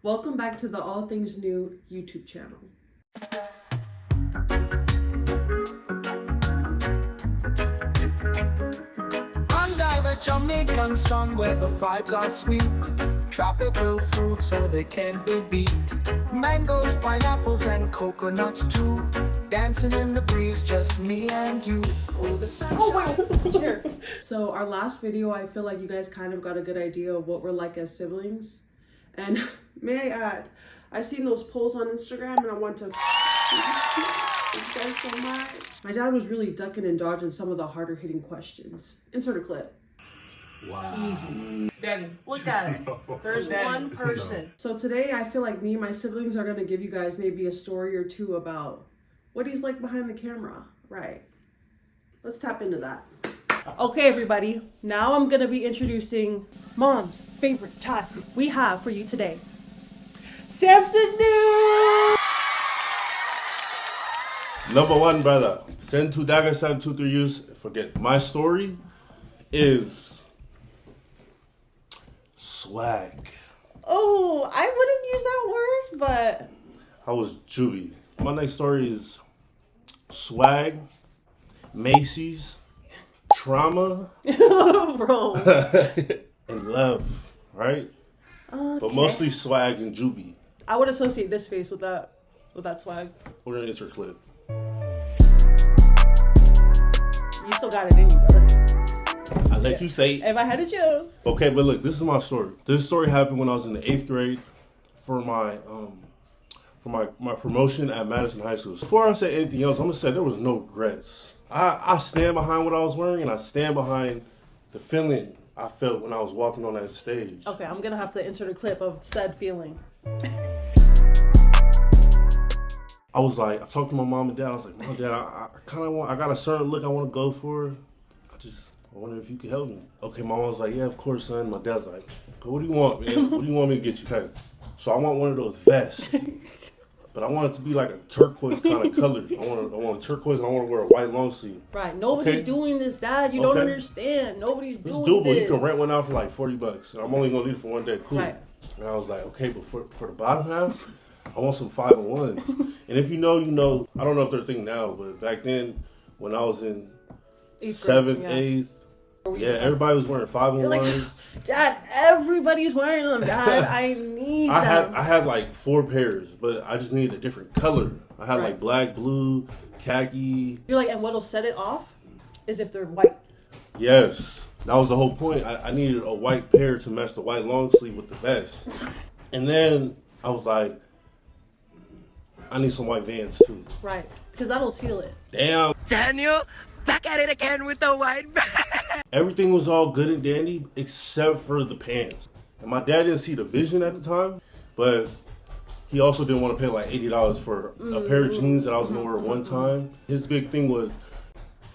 Welcome back to the All Things New YouTube channel. Under the Jamaican sun where the vibes are sweet, tropical fruits so they can be beat. Mangoes, pineapples, and coconuts too. Dancing in the breeze, just me and you. Oh, the sunshine. So our last video, I feel like you guys kind of got a good idea of what we're like as siblings. And may I add, I've seen those polls on Instagram and I want to thank you guys so much. My dad was really ducking and dodging some of the harder hitting questions. Insert a clip. Wow. Easy. Daddy, look at it. There's one person. So today I feel like me and my siblings are gonna give you guys maybe a story or two about what he's like behind the camera. Right. Let's tap into that. Okay, everybody. Now I'm going to be introducing Mom's favorite topic we have for you today. Samson News! Number one, brother. Send two daggers, send 2 3 years. Forget. My story is swag. Oh, I wouldn't use that word, I was juvie. My next story is swag, Macy's, trauma, but bro. and love, right? But mostly swag and juvie. I would associate this face with that swag. We're gonna insert clip. You still got it in you, brother. I let you say it. If I had to choose. Okay, but look, this is my story. This story happened when I was in the 8th grade for my promotion at Madison High School. Before I say anything else, I'm gonna say there was no regrets. I stand behind what I was wearing, and I stand behind the feeling I felt when I was walking on that stage. Okay, I'm going to have to insert a clip of said feeling. I was like, I talked to my mom and dad. I was like, Mom, Dad, I kind of I got a certain look I want to go for. I wonder if you could help me. Okay, my mom was like, yeah, of course, son. My dad's like, okay, what do you want, man? What do you want me to get you? Okay. So I want one of those vests. But I want it to be like a turquoise kind of color. I want a turquoise and I want to wear a white long sleeve. Right. Nobody's doing this, Dad. You don't understand. Nobody's It's doing doable. this. You can rent one out for like $40. And I'm only going to need it for one day. Cool. Right. And I was like, okay, but for the bottom half, I want some 5-in-1s. And if you know, you know. I don't know if they're a thing now, but back then, when I was in 7th, 8th, yeah, everybody was wearing 5-in-1s. Like, Dad, everybody's wearing them, Dad. I need them. I had like 4 pairs, but I just needed a different color. I had like black, blue, khaki. You're like, and what'll set it off is if they're white. Yes, that was the whole point. I needed a white pair to match the white long sleeve with the vest. And then I was like, I need some white Vans too. Right, because that'll seal it. Damn. Daniel, back at it again with the white. Everything was all good and dandy except for the pants. And my dad didn't see the vision at the time, but he also didn't want to pay like $80 for a pair of jeans that I was going to wear one time. His big thing was,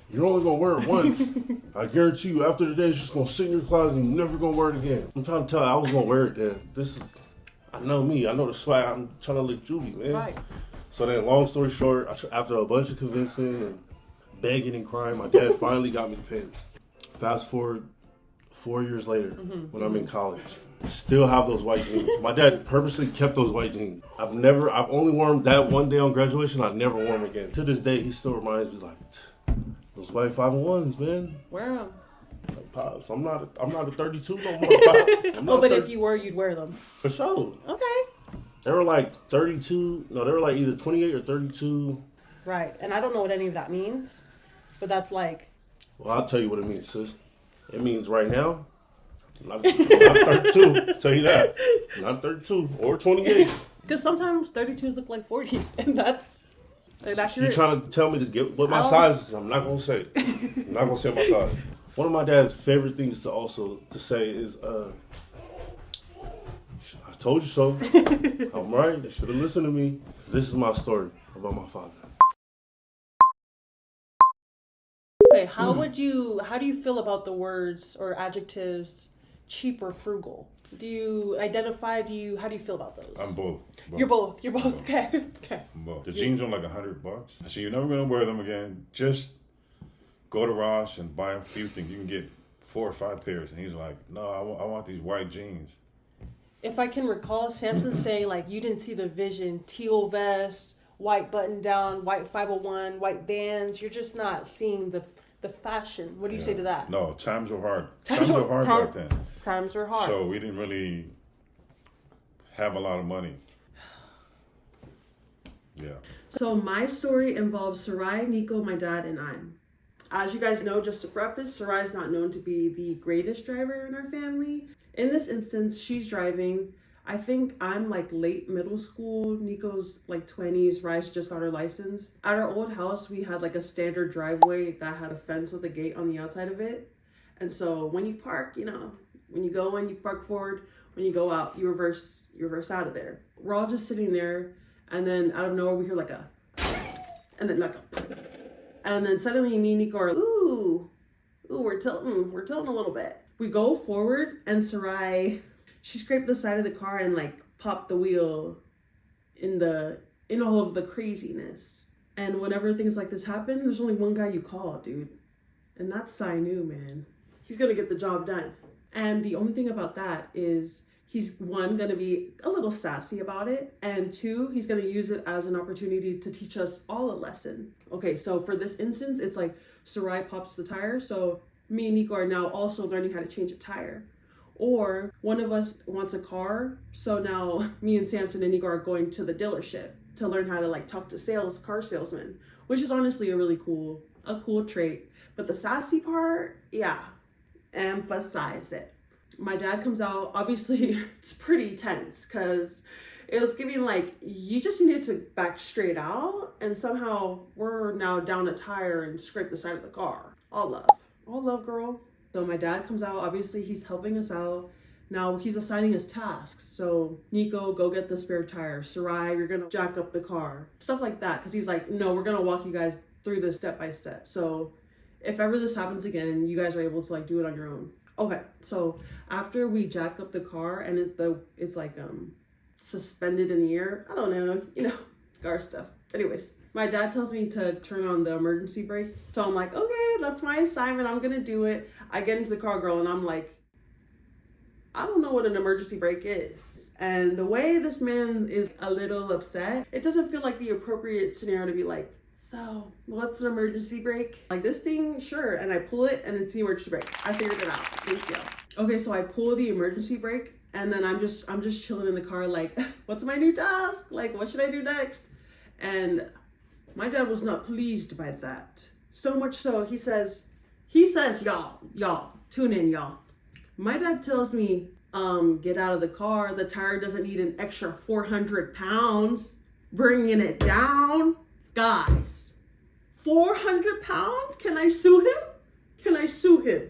you're only going to wear it once. I guarantee you, after the day, it's just going to sit in your closet and you're never going to wear it again. I'm trying to tell you, I was going to wear it then. I know me. I know the swag. I'm trying to look juvie, man. Right. So then, long story short, after a bunch of convincing and begging and crying, my dad finally got me the pants. Fast forward 4 years later, when I'm in college, still have those white jeans. My dad purposely kept those white jeans. I've only worn them that one day on graduation. I never wore them again. To this day, he still reminds me like, those white 5-in-1s, man. Wear them. It's like, Pops, I'm not a 32 no more, Pops. Oh, but if you were, you'd wear them. For sure. Okay. They were like 32. No, they were like either 28 or 32. Right, and I don't know what any of that means, but that's like. Well, I'll tell you what it means, sis. It means right now, I'm not 32. Tell you that. I'm not 32 or 28. Because sometimes 32s look like 40s, and that's You trying to tell me to get what my size is? I'm not gonna say it. I'm not gonna say my size. One of my dad's favorite things to say is, "I told you so." I'm right. They should have listened to me. This is my story about my father. Okay, how do you feel about the words or adjectives cheap or frugal? Do you identify, how do you feel about those? I'm both. You're both, okay. Okay. I'm both. The jeans are like $100. I said, you're never gonna wear them again. Just go to Ross and buy a few things. You can get 4 or 5 pairs. And he's like, no, I want these white jeans. if I can recall, Samson saying like you didn't see the vision, teal vest, white button down, white 501, white bands. You're just not seeing the fashion. What do you say to that? No, times were hard. Times were hard back then. Times were hard. So we didn't really have a lot of money. Yeah. So my story involves Sarai, Nico, my dad, and I. As you guys know, just to preface, Sarai is not known to be the greatest driver in our family. In this instance, she's driving. I think I'm like late middle school. Nico's like 20s. Rai's just got her license. At our old house, we had like a standard driveway that had a fence with a gate on the outside of it. And so when you park, you know, when you go in, you park forward. When you go out, you reverse out of there. We're all just sitting there, and then out of nowhere we hear like a, and then like a, and then suddenly me and Nico are, ooh, we're tilting a little bit. We go forward, and Sarai, she scraped the side of the car and like popped the wheel in all of the craziness. And whenever things like this happen, there's only one guy you call, dude. And that's Sainu, man. He's gonna get the job done. And the only thing about that is he's, one, gonna be a little sassy about it, and two, he's gonna use it as an opportunity to teach us all a lesson. Okay, so for this instance, it's like Sarai pops the tire, so me and Nico are now also learning how to change a tire. Or one of us wants a car, so now me and Samson and Nico are going to the dealership to learn how to like talk to car salesmen, which is honestly a cool trait. But the sassy part, yeah, emphasize it. My dad comes out, obviously it's pretty tense because it was giving like, you just needed to back straight out, and somehow we're now down a tire and scrape the side of the car. All love, girl. So my dad comes out, obviously he's helping us out. Now he's assigning us tasks. So Nico, go get the spare tire. Sarai, you're gonna jack up the car. Stuff like that, because he's like, no, we're gonna walk you guys through this step by step. So if ever this happens again, you guys are able to like do it on your own. Okay, so after we jack up the car and it's like suspended in the air, I don't know, you know, car stuff. Anyways, my dad tells me to turn on the emergency brake. So I'm like, okay, that's my assignment. I'm gonna do it. I get into the car, girl, and I'm like, I don't know what an emergency brake is. And the way this man is a little upset, it doesn't feel like the appropriate scenario to be like, so what's an emergency brake? Like this thing, sure. And I pull it and it's the emergency brake. I figured it out. Thank you. Okay, so I pull the emergency brake, and then I'm just chilling in the car like, what's my new task? Like, what should I do next? And my dad was not pleased by that. So much so, he says, y'all, tune in, y'all. My dad tells me, get out of the car. The tire doesn't need an extra 400 pounds. Bringing it down. Guys, 400 pounds? Can I sue him?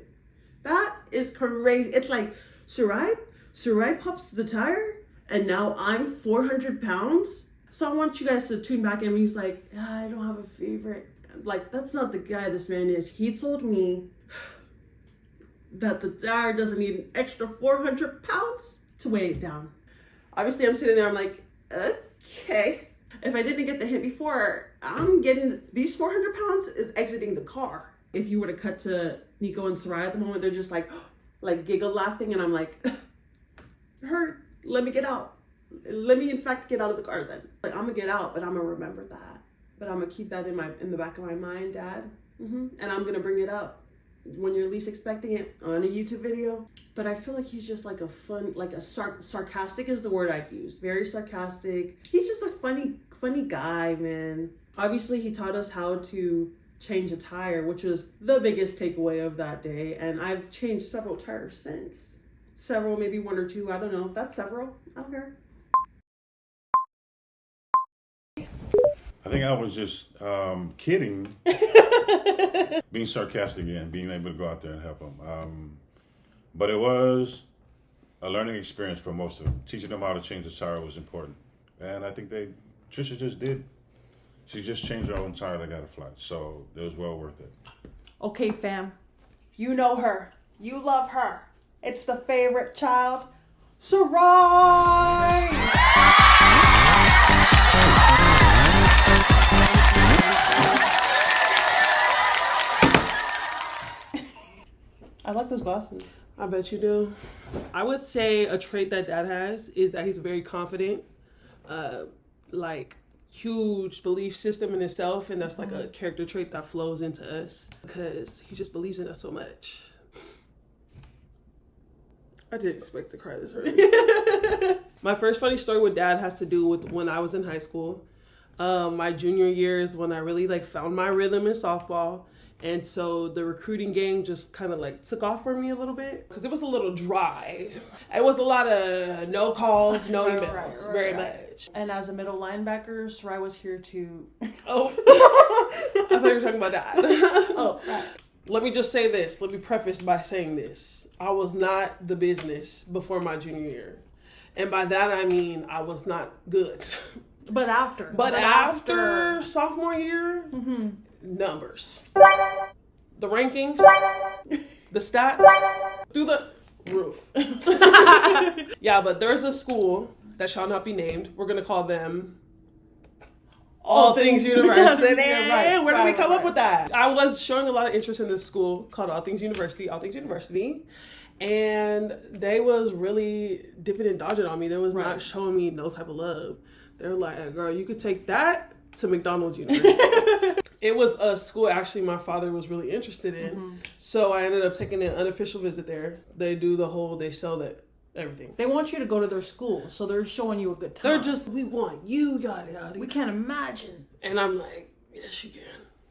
That is crazy. It's like, Sarai pops the tire, and now I'm 400 pounds? So I want you guys to tune back in. He's like, I don't have a favorite. Like, that's not the guy this man is. He told me that the tire doesn't need an extra 400 pounds to weigh it down. Obviously, I'm sitting there, I'm like, okay. If I didn't get the hint before, I'm getting, these 400 pounds is exiting the car. If you were to cut to Nico and Sarai at the moment, they're just like giggle laughing, and I'm like, hurt, let me get out. Let me in fact get out of the car then. Like, I'm gonna get out, but I'm gonna remember that. But I'm gonna keep that in the back of my mind, Dad. And I'm gonna bring it up when you're least expecting it on a YouTube video. But I feel like he's just like a fun, like a sarcastic is the word I'd use. Very sarcastic. He's just a funny guy, man. Obviously, he taught us how to change a tire, which was the biggest takeaway of that day. And I've changed several tires since. Several, maybe one or two, I don't know. That's several, I don't care. I think I was just kidding, being sarcastic and being able to go out there and help them. But it was a learning experience for most of them. Teaching them how to change the tire was important. And I think Trisha just did. She just changed her own tire that got a flat. So it was well worth it. Okay, fam. You know her. You love her. It's the favorite child, Sarai! I like those glasses. I bet you do. I would say a trait that dad has is that he's very confident, like huge belief system in himself, and that's like a character trait that flows into us because he just believes in us so much. I didn't expect to cry this early. My first funny story with dad has to do with when I was in high school. My junior year is when I really like found my rhythm in softball. And so the recruiting game just kind of like took off for me a little bit because it was a little dry. It was a lot of no calls, no emails, very much. And as a middle linebacker, Sarai was here to... Oh, I thought you were talking about that. Oh, right. Let me just say this. Let me preface by saying this. I was not the business before my junior year. And by that, I mean I was not good. But after. But after sophomore year, numbers. The rankings, the stats, through the roof. Yeah, but there's a school that shall not be named. We're going to call them All Things University. Yeah, right, Where did we come right. up with that? I was showing a lot of interest in this school called All Things University. And they was really dipping and dodging on me. They was not showing me no type of love. They were like, girl, you could take that to McDonald University. It was a school actually my father was really interested in. So I ended up taking an unofficial visit there. They do the whole, they sell that, everything. They want you to go to their school, so they're showing you a good time. They're just, we want you, yada, yada. We can't imagine. And I'm like, yes, you can.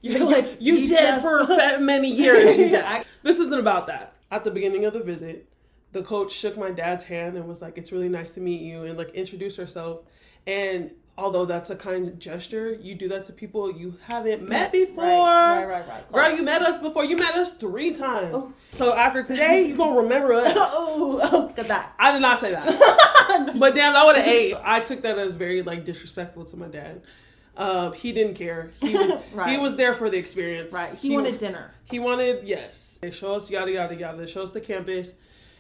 You're like, You did for many years. You did. This isn't about that. At the beginning of the visit, the coach shook my dad's hand and was like, it's really nice to meet you, and like introduced herself. And although that's a kind gesture, you do that to people you haven't met before. Right. Girl, you met us before. You met us 3 times. Oh. So after today, you gonna remember us. Oh, look at that. I did not say that. But damn, I would have ate. I took that as very like disrespectful to my dad. He didn't care. He was he was there for the experience. Right. He wanted dinner. He wanted, yes. They show us yada yada yada. They show us the campus,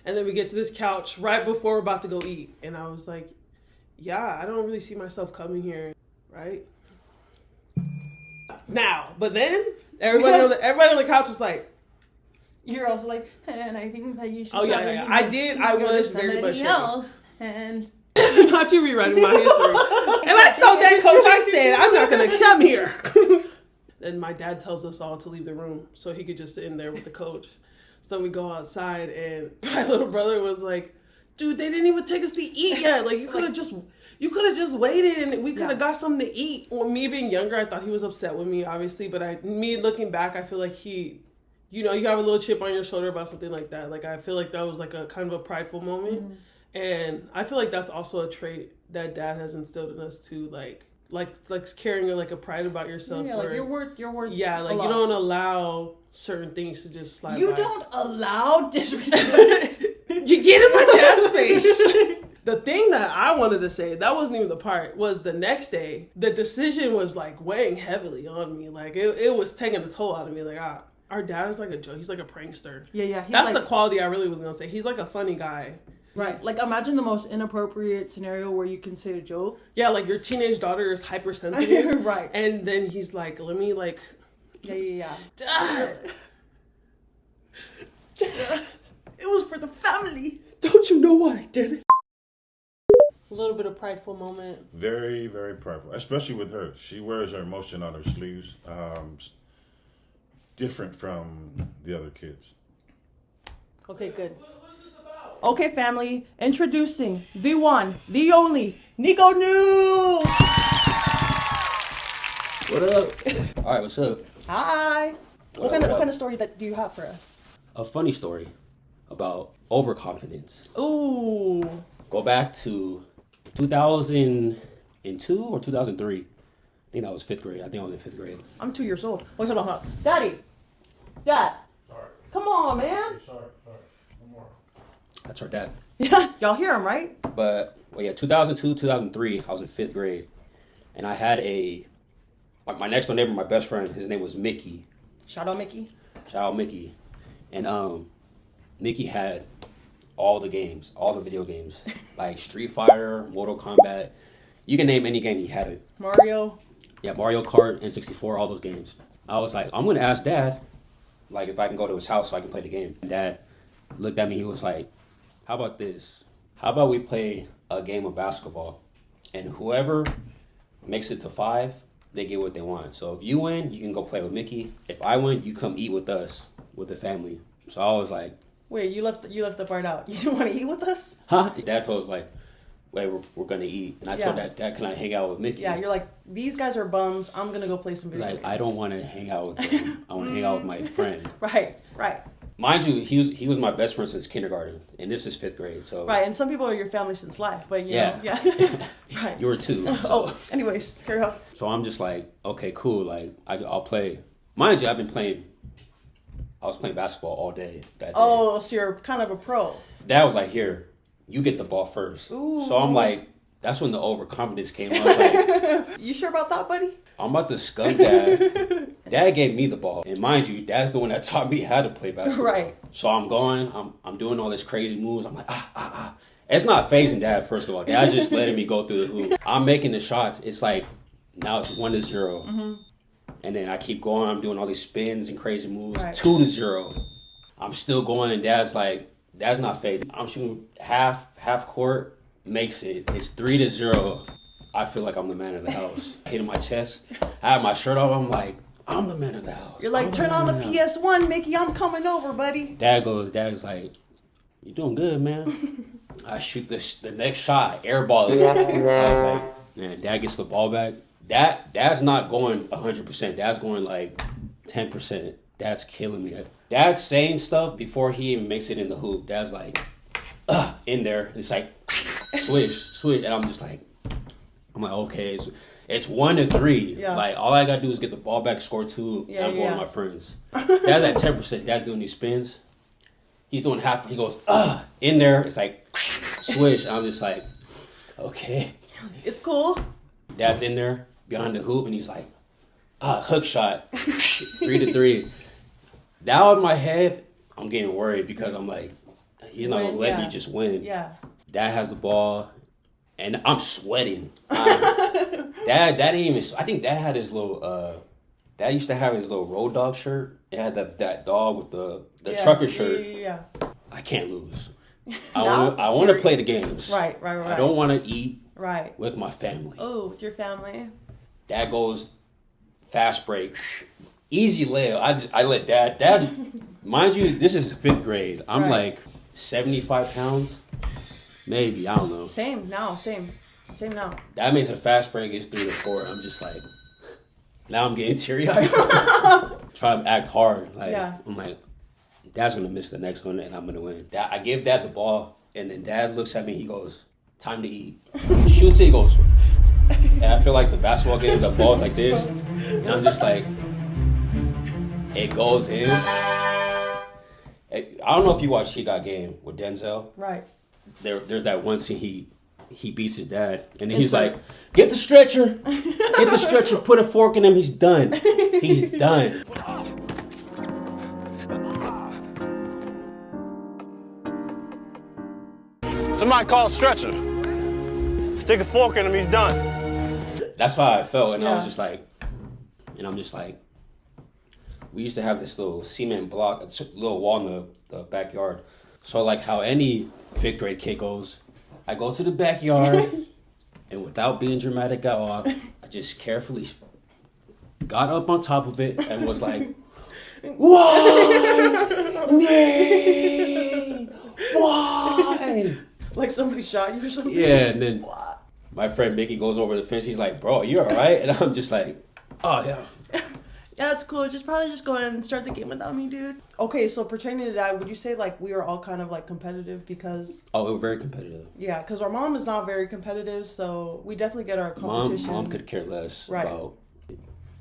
and then we get to this couch right before we're about to go eat. And I was like, yeah, I don't really see myself coming here, right? Now, but then everybody on the couch was like, you're also like, and I think that you should. Oh yeah. I did. I was very much else, and not you rewriting my history. And I told that coach, I said, I'm not gonna come here. And my dad tells us all to leave the room so he could just sit in there with the coach. So we go outside, and my little brother was like, dude, they didn't even take us to eat yet. Like, you could have just waited and we could have got something to eat. Well, me being younger, I thought he was upset with me, obviously. But me looking back, I feel like he, you have a little chip on your shoulder about something like that. Like, I feel like that was like a kind of a prideful moment. And I feel like that's also a trait that dad has instilled in us too. Like carrying like a pride about yourself. Yeah, like you're worth. Yeah, like you don't allow certain things to just slide by. You don't allow disrespect. You get in my dad's face. The thing that I wanted to say, that wasn't even the part, was the next day, the decision was like weighing heavily on me. Like it was taking a toll out of me. Like our dad is like a joke. He's like a prankster. Yeah. That's like the quality I really was gonna say. He's like a funny guy. Right. Like imagine the most inappropriate scenario where you can say a joke. Yeah, like your teenage daughter is hypersensitive. Right. And then he's like, let me like. Yeah. Dad. It was for the family. Don't you know why I did it? A little bit of prideful moment. Very, very prideful, especially with her. She wears her emotion on her sleeves. Different from the other kids. Okay, good. Okay, family. Introducing the one, the only, Nico New. What up? All right, what's up? Hi. What kind of story do you have for us? A funny story about overconfidence. Ooh. Go back to 2002 or 2003. I think that was 5th grade. I think I was in 5th grade. I'm 2 years old. Wait, hold on. Daddy. Dad. Sorry. Come on, man. Sorry. No more. That's our dad. Yeah, y'all hear him, right? But, 2002, 2003, I was in 5th grade. And I had my next door neighbor, my best friend, his name was Mickey. Shout out, Mickey. And Mickey had all the games, all the video games. Like Street Fighter, Mortal Kombat. You can name any game, he had it. Mario. Yeah, Mario Kart, N64, all those games. I was like, I'm going to ask Dad, like, if I can go to his house so I can play the game. And Dad looked at me, he was like, How about this? How about we play a game of basketball, and whoever makes it to 5, they get what they want. So if you win, you can go play with Mickey. If I win, you come eat with us, with the family. So I was like, Wait, you left the part out. You didn't want to eat with us? huh? Dad told us like, wait, we're gonna eat. And I told Yeah. Dad, can I hang out with Mickey? Yeah, you're like, these guys are bums. I'm gonna go play some video Like, games. I don't want to hang out with them. I want to hang out with my friend. Right. Mind you, he was my best friend since kindergarten, and this is 5th grade. So Right, and some people are your family since life, but you know, yeah. Right. you were 2. So. Oh, anyways, carry on. So I'm just like, okay, cool. Like I'll play. Mind you, I was playing basketball all day that day. Oh, so you're kind of a pro. Dad was like, here, you get the ball first. Ooh. So I'm like, that's when the overconfidence came. I was like, You sure about that, buddy? I'm about to scum Dad. Dad gave me the ball, and mind you, Dad's the one that taught me how to play basketball. Right. So I'm going, I'm doing all this crazy moves. I'm like, It's not phasing Dad, first of all. Dad's just letting me go through the hoop. I'm making the shots. It's like, now it's 1-0. Mm-hmm. And then I keep going. I'm doing all these spins and crazy moves. Right. 2-0. I'm still going, and Dad's not fading. I'm shooting half court, makes it. It's 3-0. I feel like I'm the man of the house. Hitting my chest. I have my shirt off. I'm like, I'm the man of the house. You're like, turn on the PS1, Mickey. I'm coming over, buddy. Dad's like, you doing good, man. I shoot the next shot, airball it. I was like, man, Dad gets the ball back. Dad's not going 100%. Dad's going like 10%. Dad's killing me. Dad's saying stuff before he even makes it in the hoop. Dad's like, in there. And it's like, swish. And I'm like, okay, it's 1-3. Yeah. Like, all I gotta do is get the ball back, score 2, and I'm going with my friends. Dad's at 10%. Dad's doing these spins. He's doing half. He goes, in there. It's like, swish. And I'm just like, okay. It's cool. Dad's in there behind the hoop, and he's like, hook shot, 3-3. Now in my head, I'm getting worried because I'm like, he's not gonna let me just win. Yeah. Dad has the ball, and I'm sweating. Dad didn't even. I think Dad had his little. Dad used to have his little road dog shirt. It had that dog with the trucker shirt. Yeah. I can't lose. No? I want to play the games. Right. I don't want to eat Right. with my family. Oh, with your family. Dad goes fast break, easy layup. I let Dad's, mind you, this is 5th grade. I'm Right. like 75 pounds, maybe, I don't know. Same now. Dad makes a fast break, it's 3-4. I'm just like, now I'm getting teary eyed. Try to act hard. Like, Yeah. I'm like, Dad's gonna miss the next one, and I'm gonna win. I give Dad the ball, and then Dad looks at me. He goes, "Time to eat." Shoots it. He goes, and I feel like the basketball game, the ball's like this, and I'm just like, it goes in. I don't know if you watched She Got Game with Denzel. Right. There's that one scene he beats his dad, and then he's like, "Get the stretcher, put a fork in him. He's done. He's done." Somebody call a stretcher. Stick a fork in him, he's done. That's how I felt, and I was Yeah. just like, we used to have this little cement block, a little wall in the backyard. So like how any 5th grade kid goes, I go to the backyard, and without being dramatic at all, I just carefully got up on top of it and was like, "Why me? Why?" Like somebody shot you or something? Yeah, and then my friend Mickey goes over the fence. He's like, "Bro, you all right?" And I'm just like, "Oh yeah." Yeah, it's cool. Probably just go ahead and start the game without me, dude. Okay, so pertaining to that, would you say like we were all kind of like competitive because? Oh, we were very competitive. Yeah, because our mom is not very competitive, so we definitely get our competition. Mom could care less Right. about.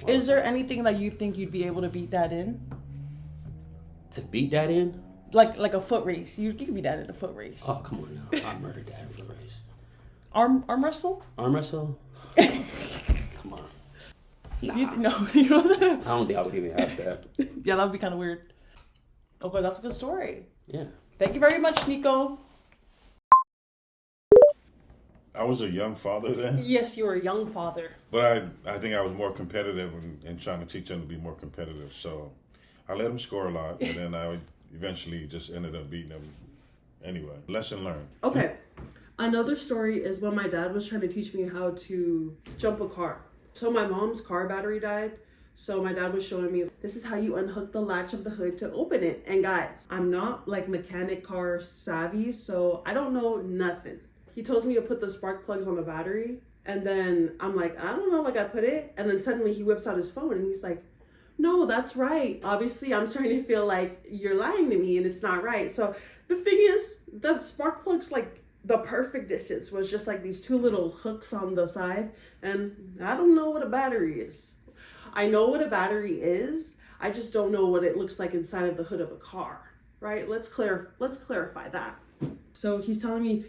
Is there anything that you think you'd be able to beat that in? To beat that in? Like a foot race. You could beat that in a foot race. Oh, come on now. I murdered Dad for a race. Arm wrestle? Arm wrestle? Come on. Nah. No, you know that? I don't think I would even ask that. Yeah, that would be kind of weird. Okay, that's a good story. Yeah. Thank you very much, Nico. I was a young father then, Yes, you were a young father. but I think I was more competitive in trying to teach him to be more competitive. So I let him score a lot, and then I eventually just ended up beating him Anyway, lesson learned. Okay. Another story is when my dad was trying to teach me how to jump a car. So my mom's car battery died. So my dad was showing me, this is how you unhook the latch of the hood to open it. And guys, I'm not like mechanic car savvy, so I don't know nothing. He tells me to put the spark plugs on the battery. And then I'm like, I don't know, like I put it. And then suddenly he whips out his phone and he's like, no, that's right. Obviously, I'm starting to feel like you're lying to me and it's not right. So the thing is, the spark plugs, like the perfect distance was just like these two little hooks on the side. And I don't know what a battery is. I know what a battery is. I just don't know what it looks like inside of the hood of a car, right? Let's clarify that. So he's telling me,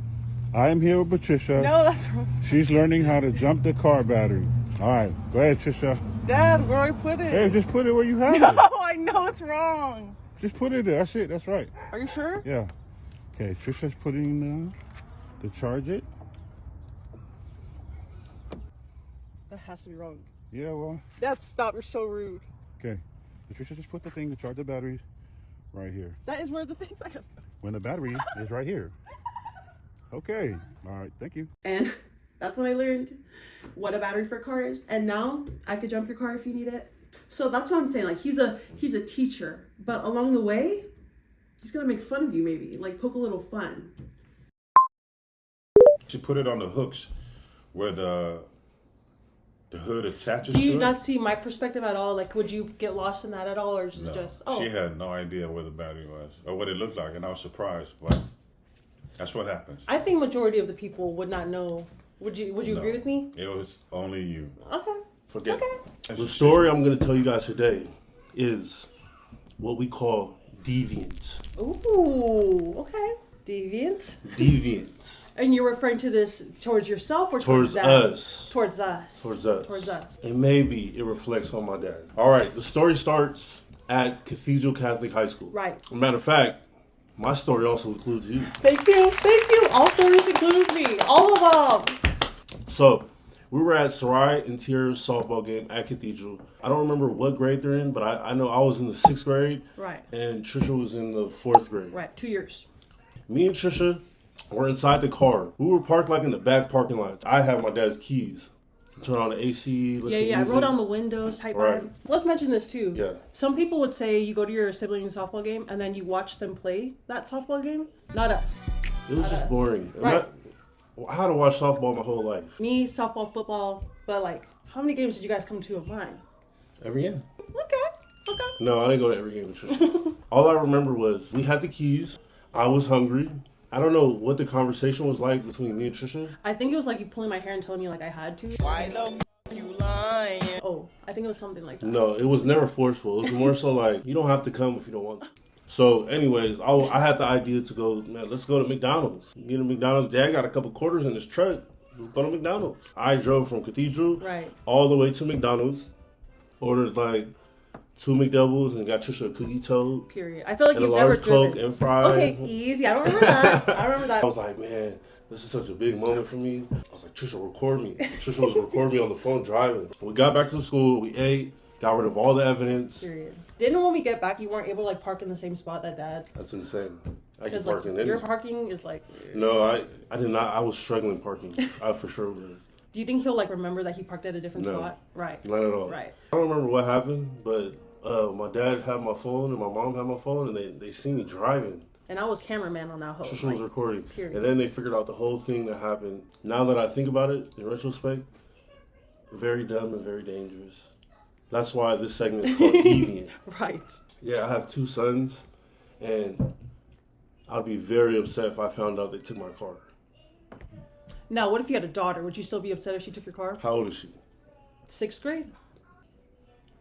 I am here with Patricia. No, that's wrong. She's learning how to jump the car battery. All right, go ahead, Trisha. Dad, where do I put it? Hey, just put it where you have No, it. I know it's wrong. Just put it there. That's it. That's right. Are you sure? Yeah. Okay, Trisha's putting to charge it. That has to be wrong. Yeah, well. Dad, stop. You're so rude. Okay. Patricia, just put the thing to charge the battery right here. That is where the things I got. When the battery is right here. Okay. All right. Thank you. and that's when I learned what a battery for a car is. And now I could jump your car if you need it. So that's what I'm saying. Like he's a teacher, but along the way, he's gonna make fun of you maybe, like poke a little fun. She put it on the hooks where the hood attaches Do you to not it. see my perspective at all? Like, would you get lost in that at all, or just No, just? she had no idea where the battery was or what it looked like, and I was surprised. But that's what happens. I think majority of the people would not know. Would you No, agree with me? It was only you. Okay. Forget Okay. it. The story I'm going to tell you guys today is what we call deviant. Ooh. Okay. Deviant. Deviant. And you're referring to this towards yourself or Towards that? us. Towards us. Towards us. Towards us. And maybe it reflects on my dad. All right, the story starts at Cathedral Catholic High School. Right. Matter of fact, my story also includes you. Thank you. Thank you. All stories include me. All of them. So, we were at Sarai Interior's softball game at Cathedral. I don't remember what grade they're in, but I know I was in the 6th grade. Right. And Trisha was in the 4th grade. Right. 2 years. Me and Trisha were inside the car. We were parked like in the back parking lot. I had my dad's keys. Turn on the AC, listen to Yeah. music. Roll down the windows type Right. vibe. Let's mention this too. Yeah. Some people would say you go to your sibling's softball game and then you watch them play that softball game. Not us. It was just boring. And Right. I had to watch softball my whole life. Me, softball, football. But like, how many games did you guys come to of mine? Every game. Okay. No, I didn't go to every game with Trisha. All I remember was we had the keys. I was hungry. I don't know what the conversation was like between me and Trisha. I think it was like you pulling my hair and telling me like I had to. Why the f you lying? Oh, I think it was something like that. No, it was never forceful. It was more so like, you don't have to come if you don't want to. So anyways, I had the idea to go, man, let's go to McDonald's. Get a McDonald's. Dad got a couple quarters in his truck. Let's go to McDonald's. I drove from Cathedral all the way to McDonald's. Ordered like 2 McDoubles and got Trisha a cookie toad. Period. I feel like and you've a never large Coke driven. and fries. Okay, easy. I don't remember that. I remember that. I was like, man, this is such a big moment for me. I was like, Trisha, record me. Trisha was recording me on the phone driving. We got back to the school, we ate, got rid of all the evidence. Period. Didn't when we get back, you weren't able to like park in the same spot that Dad? That's insane. I can Because park like, in your any. parking is like. No, I did not. I was struggling parking. I for sure was. Do you think he'll like remember that he parked at a different No. spot? Right. Not at all. Right. I don't remember what happened, but my dad had my phone and my mom had my phone, and they see me driving. And I was cameraman on that hoe. Trisha was recording. Period. And then they figured out the whole thing that happened. Now that I think about it, in retrospect, very dumb and very dangerous. That's why this segment is called Deviant. Right. Yeah, I have 2 sons, and I'd be very upset if I found out they took my car. Now, what if you had a daughter? Would you still be upset if she took your car? How old is she? 6th grade?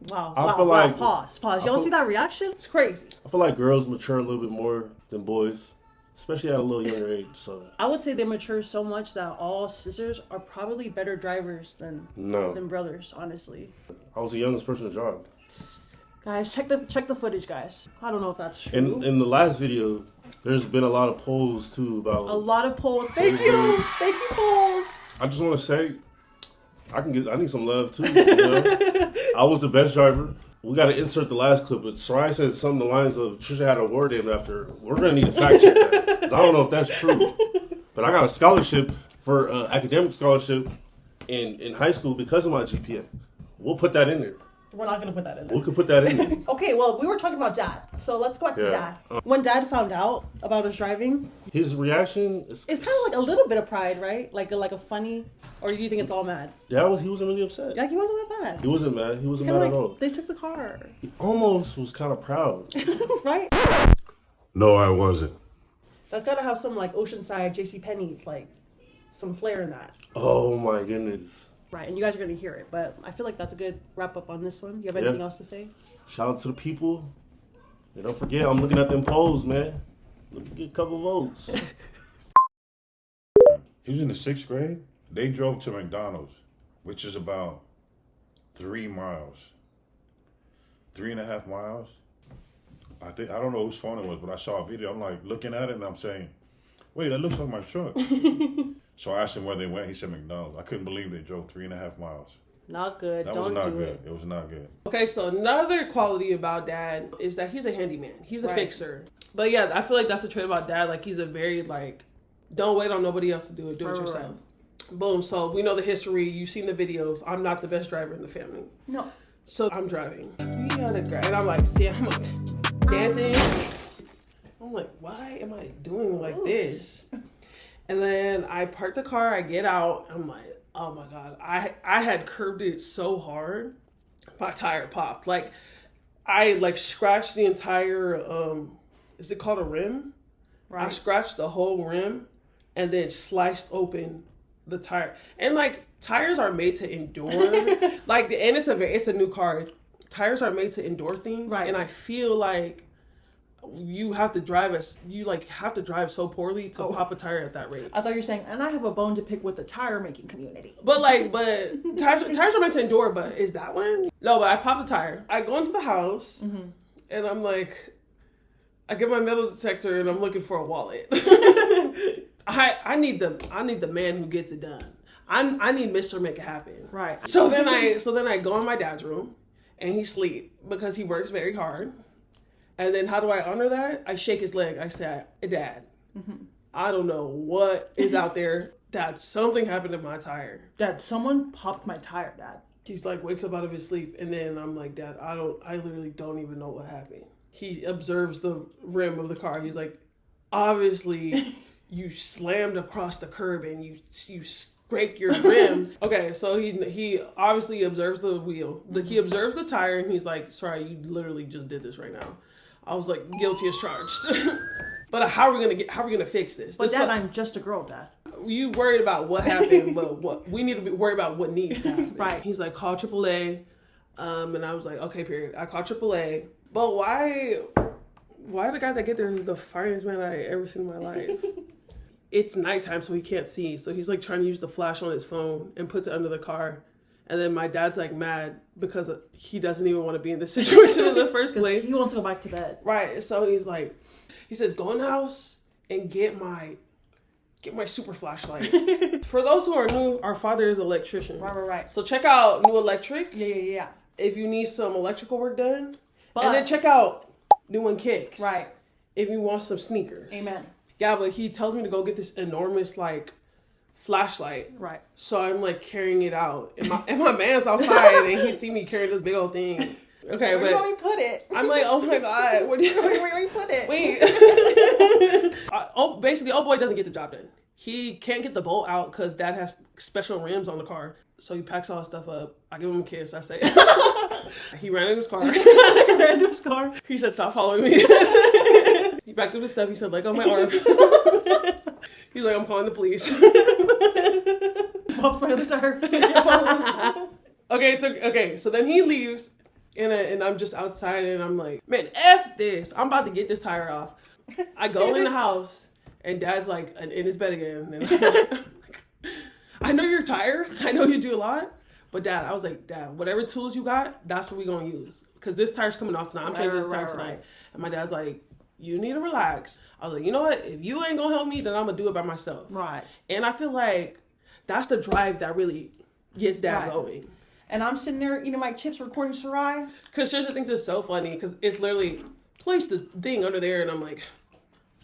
Wow. I wow, feel wow. like- Pause. I Y'all feel- see that reaction? It's crazy. I feel like girls mature a little bit more than boys, especially at a little younger age. So I would say they mature so much that all sisters are probably better drivers than brothers, honestly. I was the youngest person to drive. Guys, check the footage, guys. I don't know if that's true. In the last video, there's been a lot of polls too about A lot of polls. Thank you. Thank you, polls. I just want to say, I need some love too. You know? I was the best driver. we got to insert the last clip. But Sarai said something the lines of Trisha had a award named after her. We're going to need to fact check that. 'Cause I don't know if that's true. But I got a scholarship for academic scholarship in high school because of my GPA. We'll put that in there. We're not going to put that in there. We could put that in there. Okay, well, we were talking about Dad. So let's go back to Yeah. Dad. When Dad found out about us driving, His reaction is it's kind of like a little bit of pride, right? Like a funny, or do you think it's all mad? he wasn't really upset. Like he wasn't that mad. He wasn't mad. He wasn't Kinda mad like, at all. they took the car. He almost was kind of proud. Right? No, I wasn't. That's got to have some like Oceanside JCPenney's, like some flair in that. Oh my goodness. Right, and you guys are going to hear it, but I feel like that's a good wrap up on this one. You have anything else to say? Shout out to the people. And don't forget, I'm looking at them polls, man. Let me get a couple votes. He was in the 6th grade. They drove to McDonald's, which is about 3 miles. 3.5 miles. I don't know whose phone it was, but I saw a video. I'm like looking at it and I'm saying, wait, that looks like my truck. So I asked him where they went. He said McDonald's. I couldn't believe they drove 3.5 miles. Not good. That Don't was not do good. it. It was not good. Okay, so another quality about Dad is that he's a handyman. He's a Right. fixer. But yeah, I feel like that's a trait about Dad. Like he's a very like, don't wait on nobody else to do it. Do it yourself. Boom. So we know the history. You've seen the videos. I'm not the best driver in the family. No. So I'm driving. We had a guy, and I'm like, see, I'm like dancing. I'm like, why am I doing like this? And then I park the car. I get out. I'm like, oh my god, I had curved it so hard, my tire popped. Like I like scratched the entire is it called a rim? Right. I scratched the whole rim and then sliced open the tire. And like tires are made to endure. Like and it's a new car. Tires are made to endure things. Right. And I feel like you have to drive so poorly to pop a tire at that rate. I thought you were saying, and I have a bone to pick with the tire making community. But tires are meant to endure, but is that one? No, but I popped the tire. I go into the house and I'm like, I get my metal detector and I'm looking for a wallet. I need the man who gets it done. I need Mr. Make It Happen. Right. So then I go in my dad's room and he sleep because he works very hard. And then how do I honor that? I shake his leg. I say, Dad, I don't know what is out there. Dad, something happened to my tire. Dad, someone popped my tire, Dad. He's like, wakes up out of his sleep. And then I'm like, Dad, I literally don't even know what happened. He observes the rim of the car. He's like, obviously you slammed across the curb and you scraped your rim. Okay, so he obviously observes the wheel. He observes the tire and he's like, sorry, you literally just did this right now. I was like, guilty as charged. But how are we gonna fix this? But Dad, I'm just a girl, Dad. You worried about what happened, but what we need to be worried about what needs to happen. Right. He's like, call AAA. And I was like, okay, period. I called AAA. But why the guy that get there is the finest man I ever seen in my life? It's nighttime, so he can't see. So he's like trying to use the flash on his phone and puts it under the car. And then my dad's like mad because he doesn't even want to be in this situation in the first place. He wants to go back to bed. Right. So he says, go in the house and get my super flashlight. For those who are new, our father is an electrician. Right. So check out New Electric. Yeah. If you need some electrical work done. But, and then check out New One Kicks. Right. If you want some sneakers. Amen. Yeah, but he tells me to go get this enormous flashlight. Right. So I'm carrying it out. And my man's outside and he see me carrying this big old thing. Okay, where do you want me to put it? I'm like, oh my god, where do you put it? Wait. Basically, old boy doesn't get the job done. He can't get the bolt out because Dad has special rims on the car. So he packs all his stuff up. I give him a kiss. I say, he ran in his car. He said, stop following me. He backed up his stuff. He said, let go of my arm. He's like, I'm calling the police. Pops my other tire. Okay, so then he leaves. And I'm just outside and I'm like, man, F this. I'm about to get this tire off. I go in the house and Dad's like in his bed again. And I'm like, I know you're tired. I know you do a lot. But Dad, I was like, Dad, whatever tools you got, that's what we're going to use. Because this tire's coming off tonight. I'm changing this tire tonight. And my dad's like, you need to relax. I was like, you know what? If you ain't going to help me, then I'm going to do it by myself. Right. And I feel like that's the drive that really gets Dad going. and I'm sitting there eating my chips, recording Sarai. Because Trisha thinks it's so funny because it's literally place the thing under there, and I'm like,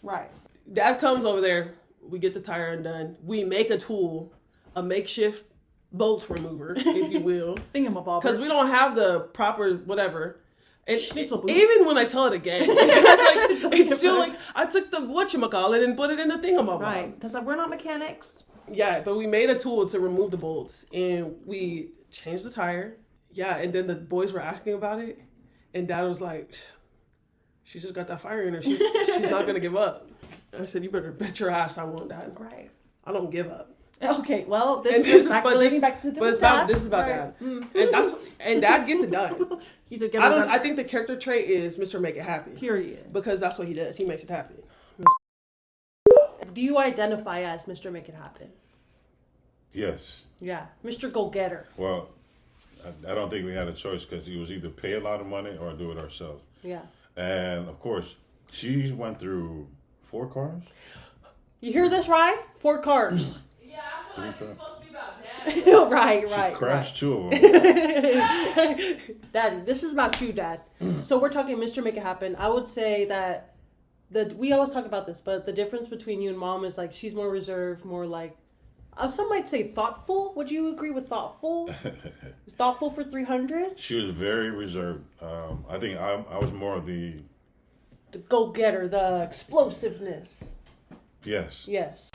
right. Dad comes over there. We get the tire undone. We make a tool, a makeshift bolt remover, if you will. Thingamabobber. Because we don't have the proper whatever. And Schnitzel boot. even when I tell it again, it's still like, I took the whatchamacallit and put it in the thingamabobber. Right, because we're not mechanics. Yeah, but we made a tool to remove the bolts, and we changed the tire. Yeah, and then the boys were asking about it, and Dad was like, she just got that fire in her. She's not going to give up. I said, you better bet your ass I won't, Dad. Right. I don't give up. Okay, well, this is relating back to this. This is about Dad. And Dad gets it done. He's a I think the character trait is Mr. Make It Happy. Period. Because that's what he does. He makes it happen. Do you identify as Mr. Make It Happen? Yes. Yeah. Mr. Go Getter. Well, I don't think we had a choice because he was either pay a lot of money or do it ourselves. Yeah. And of course, she went through 4 cars. You hear this, right? 4 cars. Yeah, I feel like it's supposed to be about Dad. She crashed 2 of them. Dad, this is about you, Dad. So we're talking Mr. Make It Happen. I would say that we always talk about this, but the difference between you and Mom is like she's more reserved, more like some might say thoughtful. Would you agree with thoughtful? Is thoughtful for 300? She was very reserved. I think I was more of the go-getter, the explosiveness. Yes. Yes.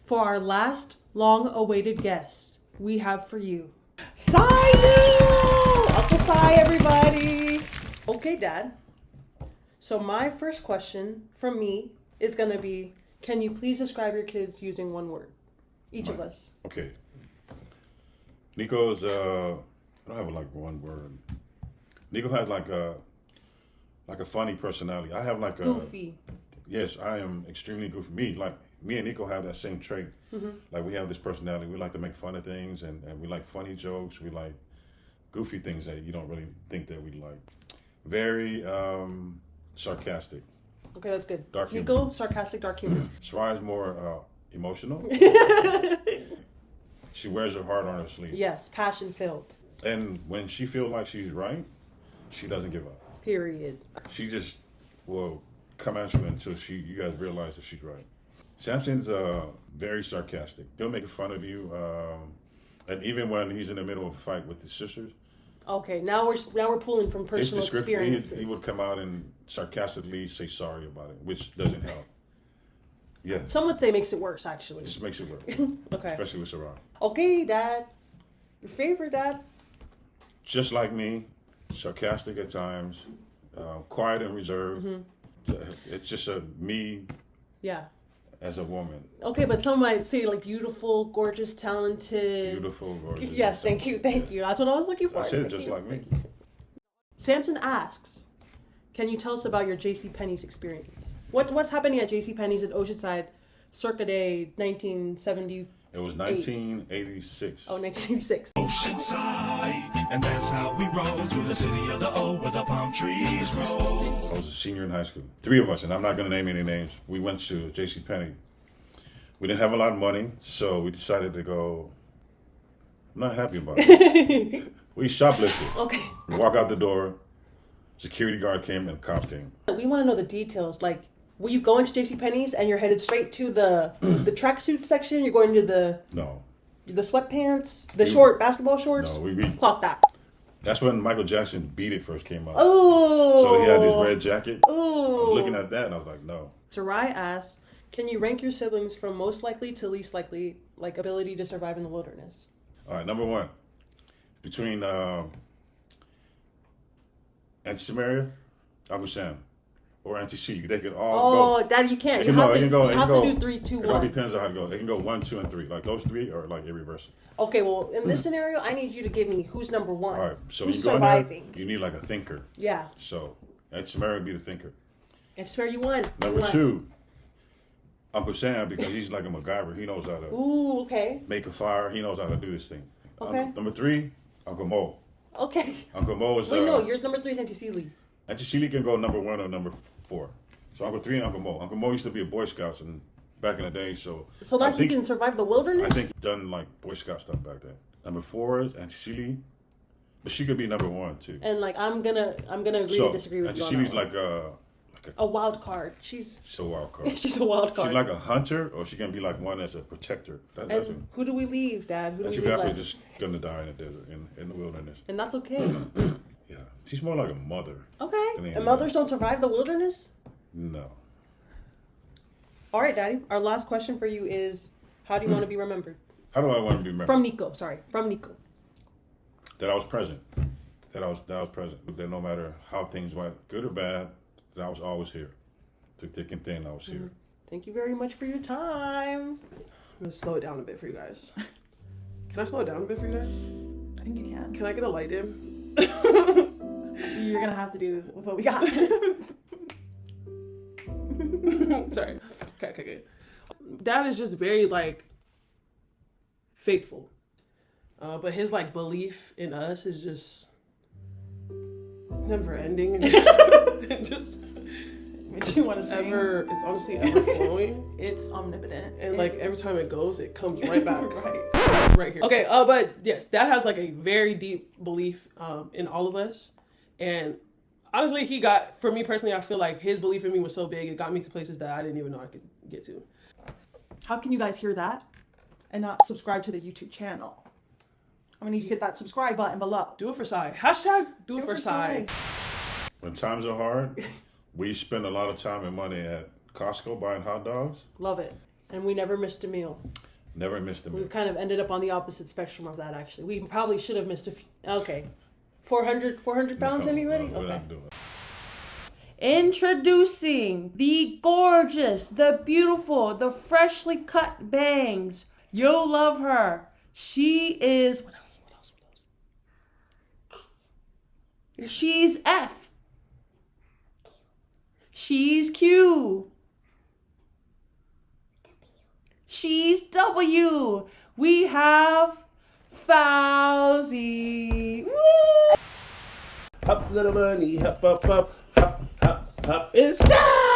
For our last long-awaited guest, we have for you Sai! Uncle Sai, everybody! Okay, Dad. So my first question from me is going to be, can you please describe your kids using one word? Each of us. Okay. Nico's, I don't have like one word. Nico has like a funny personality. I have like a... Goofy. Yes, I am extremely goofy. Me and Nico have that same trait. Mm-hmm. Like we have this personality. We like to make fun of things and we like funny jokes. We like goofy things that you don't really think that we like. Very sarcastic. Okay, that's good. Dark humor. Nico, sarcastic, dark humor. Sarai's more emotional. She wears her heart on her sleeve. Yes, passion-filled. And when she feels like she's right, she doesn't give up. Period. She just will come at you until you guys realize that she's right. Samson's very sarcastic. He'll make fun of you, and even when he's in the middle of a fight with his sisters. Okay, now we're pulling from personal experiences. He would come out and sarcastically say sorry about it, which doesn't help. Yes. Some would say makes it worse, actually. It just makes it worse. Okay. Especially with Sarah. Okay, Dad. Your favorite, Dad? Just like me, sarcastic at times, quiet and reserved. Mm-hmm. It's just me. Yeah. As a woman. Okay, but some might say like beautiful, gorgeous, talented. Beautiful, gorgeous. Yes, thank you. That's what I was looking for. I said it just like me. Samson asks, can you tell us about your JCPenney's experience? What's happening at JCPenney's in Oceanside circa day 1970? It was 1986. Oh, 1986. Oceanside, and that's how we roll through the city of the O where the palm trees roll. I was a senior in high school. 3 of us, and I'm not going to name any names. We went to JCPenney. We didn't have a lot of money, so we decided to go. I'm not happy about it. We shoplifted. Okay. We walk out the door. Security guard came and cops came. We want to know the details. Like, were you going to JCPenney's and you're headed straight to the tracksuit section? You're going to the sweatpants, the short basketball shorts? No, we clock that. That's when Michael Jackson Beat It first came out. Oh. So he had this red jacket. Oh. I was looking at that and I was like, no. Sarai asks, can you rank your siblings from most likely to least likely, like ability to survive in the wilderness? All right, number 1. Between Auntie Samaria, Uncle Sam, or Auntie C, they could all go. Oh, Daddy, you can't. You have to do 3, 2, 1. It all depends on how it goes. They can go 1, 2, and 3. Like those 3 are like irreversible. Okay, well, in this scenario, I need you to give me who's number 1. All right, so who's you go surviving. in there, you need like a thinker. Yeah. So Auntie Samaria would be the thinker. Auntie Samaria, you won. Number 2, Uncle Sam, because he's like a MacGyver. He knows how to make a fire. He knows how to do this thing. Okay. Number 3, Uncle Mo. Okay. Uncle Mo is... Wait, no, your number 3 is Auntie Seeley. Auntie Seeley can go number 1 or number 4. So Uncle 3 and Uncle Mo. Uncle Mo used to be a Boy Scout back in the day, so... So that he can survive the wilderness? I think he done like Boy Scout stuff back then. Number 4 is Auntie Chili, but she could be number 1 too. And like I'm gonna agree to disagree with Auntie you on Chili's that one. like A wild card. She's a wild card. she's a wild card. She's like a hunter, or she can be like one as a protector. That's and who do we leave, Dad? Who do Auntie we leave? Pepper's Left? just gonna die in the desert, in the wilderness. And that's okay. Yeah, she's more like a mother. Okay. than And anything mothers else. don't survive the wilderness? No. All right, Daddy. Our last question for you is, how do you want to be remembered? How do I want to be remembered? From Nico. Sorry, from Nico. That I was present. That I was present. That no matter how things went, good or bad, that I was always here. Through thick and thin, I was here. Thank you very much for your time. I'm gonna slow it down a bit for you guys. Can I slow it down a bit for you guys? I think you can. Can I get a light dim? You're gonna have to do with what we got. Sorry. Okay. Dad is just very like faithful, but his like belief in us is just never ending. And just What you want to say? it's honestly ever flowing. It's omnipotent. And like every time it goes, it comes right back. Right. It's right here. Okay, but yes, Dad has like a very deep belief in all of us. And honestly, for me personally, I feel like his belief in me was so big, it got me to places that I didn't even know I could get to. How can you guys hear that and not subscribe to the YouTube channel? I'm gonna need you to hit that subscribe button below. Do it for Sai. Hashtag do it for Sai. When times are hard, we spend a lot of time and money at Costco buying hot dogs. Love it. And we never missed a meal. Never missed a meal. We've kind of ended up on the opposite spectrum of that, actually. We probably should have missed a few. Okay. 400 pounds, anybody? No, we're Okay. not doing it. Introducing the gorgeous, the beautiful, the freshly cut bangs. You'll love her. She is, what else? She's F. She's Q. She's W. We have Fauzi. Woo! Hop, little bunny, hop, hop, hop, hop, hop, hop, and stop!